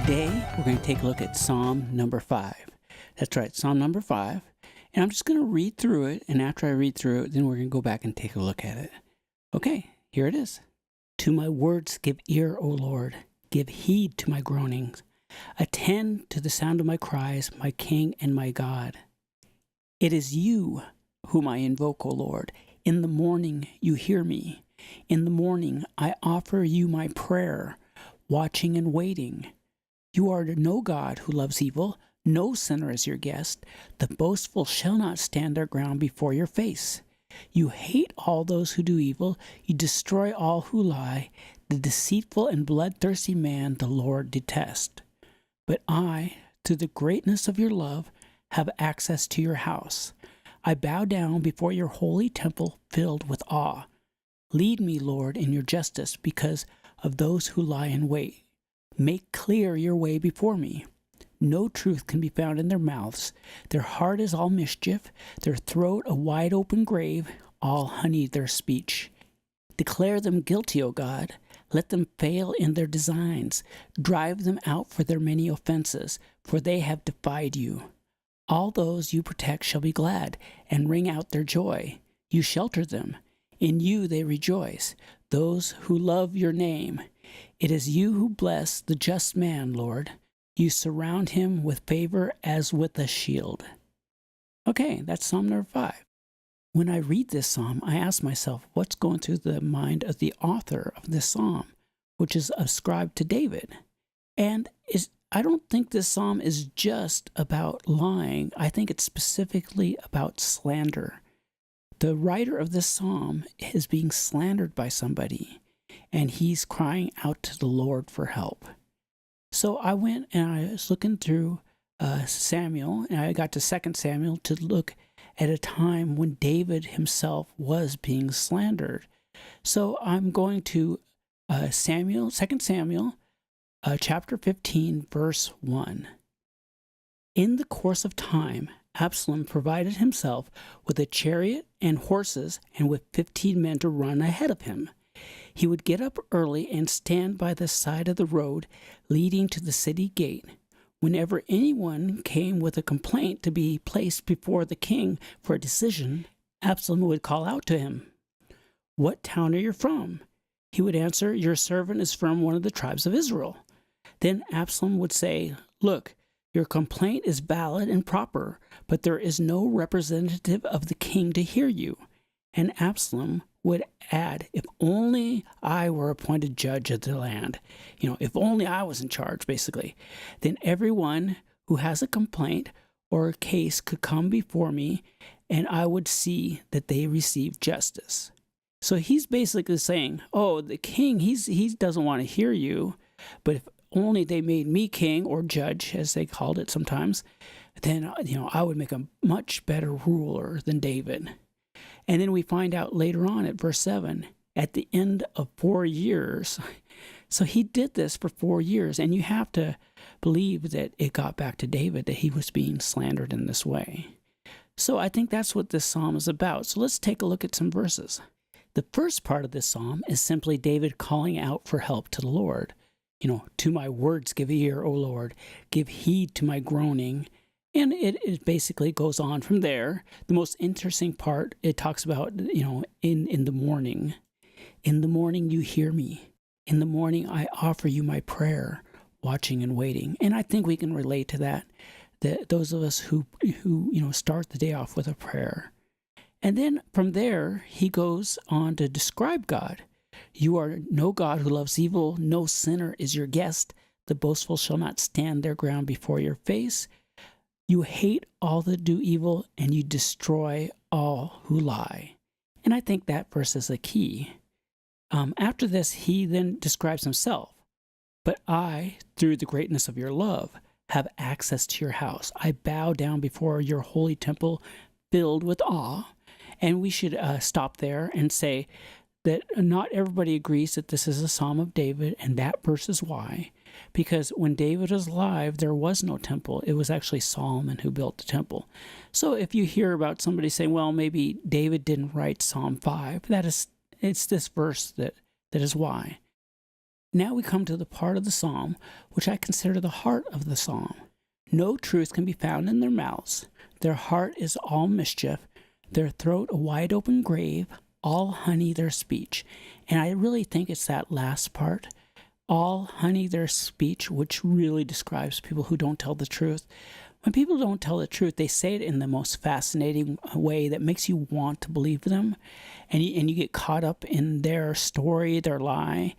Today, we're going to take a look at Psalm number 5. That's right, Psalm number 5. And I'm just going to read through it, and after I read through it, then we're going to go back and take a look at it. Okay, here it is. To my words give ear, O Lord. Give heed to my groanings. Attend to the sound of my cries, my King and my God. It is you whom I invoke, O Lord. In the morning you hear me. In the morning I offer you my prayer, watching and waiting. You are no God who loves evil. No sinner is your guest. The boastful shall not stand their ground before your face. You hate all those who do evil. You destroy all who lie. The deceitful and bloodthirsty man the Lord detests. But I, through the greatness of your love, have access to your house. I bow down before your holy temple filled with awe. Lead me, Lord, in your justice because of those who lie in wait. Make clear your way before me. No truth can be found in their mouths. Their heart is all mischief, their throat a wide open grave, all honey their speech. Declare them guilty, O God. Let them fail in their designs. Drive them out for their many offenses, for they have defied you. All those you protect shall be glad, and ring out their joy. You shelter them. In you they rejoice, those who love your name. It is you who bless the just man, Lord. You surround him with favor as with a shield. Okay, that's Psalm number 5. When I read this psalm, I ask myself, what's going through the mind of the author of this psalm, which is ascribed to David? And I don't think this psalm is just about lying. I think it's specifically about slander. The writer of this psalm is being slandered by somebody, and he's crying out to the Lord for help. So I went and I was looking through Samuel, and I got to 2 Samuel to look at a time when David himself was being slandered. So I'm going to 2 Samuel, chapter 15, verse 1. In the course of time, Absalom provided himself with a chariot and horses and with 15 men to run ahead of him. He would get up early and stand by the side of the road leading to the city gate. Whenever anyone came with a complaint to be placed before the king for a decision, Absalom would call out to him, "What town are you from?" He would answer, "Your servant is from one of the tribes of Israel." Then Absalom would say, "Look, your complaint is valid and proper, but there is no representative of the king to hear you." And Absalom would add, "If only I were appointed judge of the land," if only I was in charge, basically, "then everyone who has a complaint or a case could come before me, and I would see that they receive justice." So he's basically saying, oh, the king, he doesn't want to hear you, but if only they made me king or judge, as they called it sometimes, then, I would make a much better ruler than David. And then we find out later on at verse 7, at the end of 4 years. So he did this for 4 years, and you have to believe that it got back to David that he was being slandered in this way. So I think that's what this psalm is about. So let's take a look at some verses. The first part of this psalm is simply David calling out for help to the Lord. To my words give ear, O Lord. Give heed to my groaning. And it basically goes on from there. The most interesting part, it talks about, in the morning. In the morning you hear me. In the morning I offer you my prayer, watching and waiting. And I think we can relate to that those of us who start the day off with a prayer. And then from there, he goes on to describe God. You are no God who loves evil. No sinner is your guest. The boastful shall not stand their ground before your face. You hate all that do evil, and you destroy all who lie. And I think that verse is the key. After this, he then describes himself. But I, through the greatness of your love, have access to your house. I bow down before your holy temple filled with awe. And we should stop there and say that not everybody agrees that this is a Psalm of David, and that verse is why. Because when David was alive, there was no temple. It was actually Solomon who built the temple. So if you hear about somebody saying, well, maybe David didn't write Psalm 5, it's this verse that is why. Now we come to the part of the psalm which I consider the heart of the psalm. No truth can be found in their mouths. Their heart is all mischief, their throat a wide open grave, all honey their speech. And I really think it's that last part, all honey their speech, which really describes people who don't tell the truth. When people don't tell the truth, they say it in the most fascinating way that makes you want to believe them, and you get caught up in their story, their lie,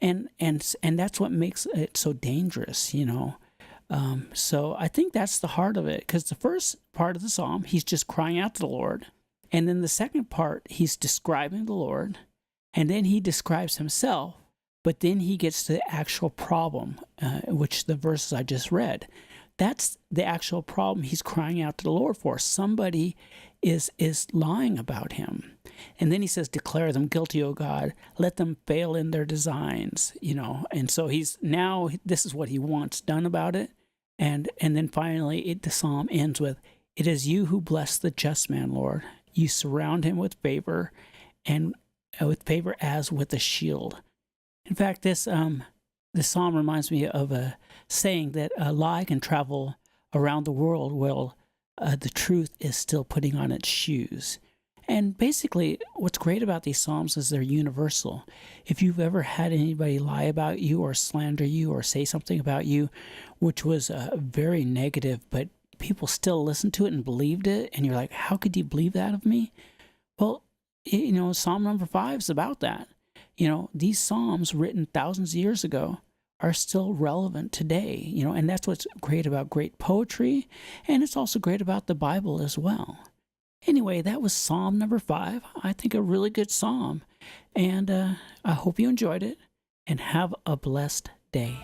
and that's what makes it so dangerous, you know. So I think that's the heart of it, because the first part of the psalm, he's just crying out to the Lord, and then the second part, he's describing the Lord, and then he describes himself, but then he gets to the actual problem, which the verses I just read. That's the actual problem he's crying out to the Lord for. Somebody is lying about him. And then he says, declare them guilty, O God. Let them fail in their designs, you know. And so this is what he wants done about it. And then finally, the psalm ends with, it is you who bless the just man, Lord. You surround him with favor, and with favor as with a shield. In fact, this psalm reminds me of a saying that a lie can travel around the world while the truth is still putting on its shoes. And basically, what's great about these psalms is they're universal. If you've ever had anybody lie about you or slander you or say something about you, which was very negative, but people still listened to it and believed it, and you're like, how could you believe that of me? Well, you know, Psalm number 5 is about that. You know, these psalms written thousands of years ago are still relevant today, you know, and that's what's great about great poetry, and it's also great about the Bible as well. Anyway, that was Psalm number 5. I think a really good psalm, and I hope you enjoyed it, and have a blessed day.